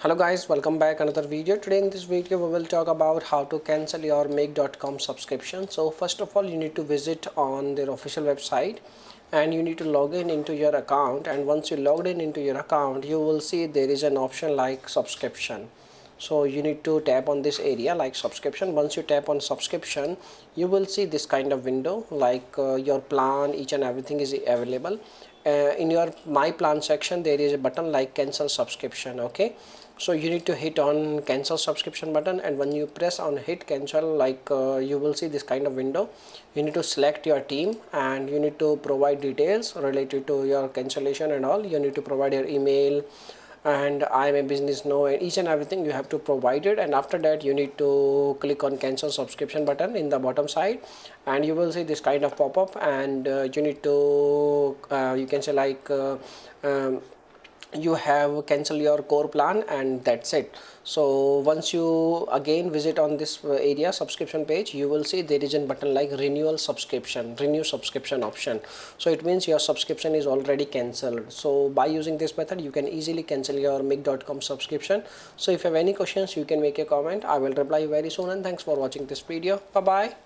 Hello guys, welcome back another video. Today in this video we will talk about how to cancel your make.com subscription. So first of all, you need to visit on their official website and you need to log in into your account, and once you logged in into your account you will see there is an option like subscription. So you need to tap on this area like subscription. Once you tap on subscription, you will see this kind of window like your plan, each and everything is available. In your my plan section there is a button like cancel subscription. Okay, so you need to hit on cancel subscription button, and when you press on hit cancel, like you will see this kind of window. You need to select your team and you need to provide details related to your cancellation and all. You need to provide your email and I'm a business no, and each and everything you have to provide it. And after that you need to click on cancel subscription button in the bottom side, and you will see this kind of pop-up, and you need to you can say like you have cancel your core plan, and that's it. So once you again visit on this area subscription page, you will see there is a button like renew subscription option. So it means your subscription is already cancelled. So by using this method you can easily cancel your make.com subscription. So if you have any questions you can make a comment. I will reply you very soon, and thanks for watching this video. Bye bye.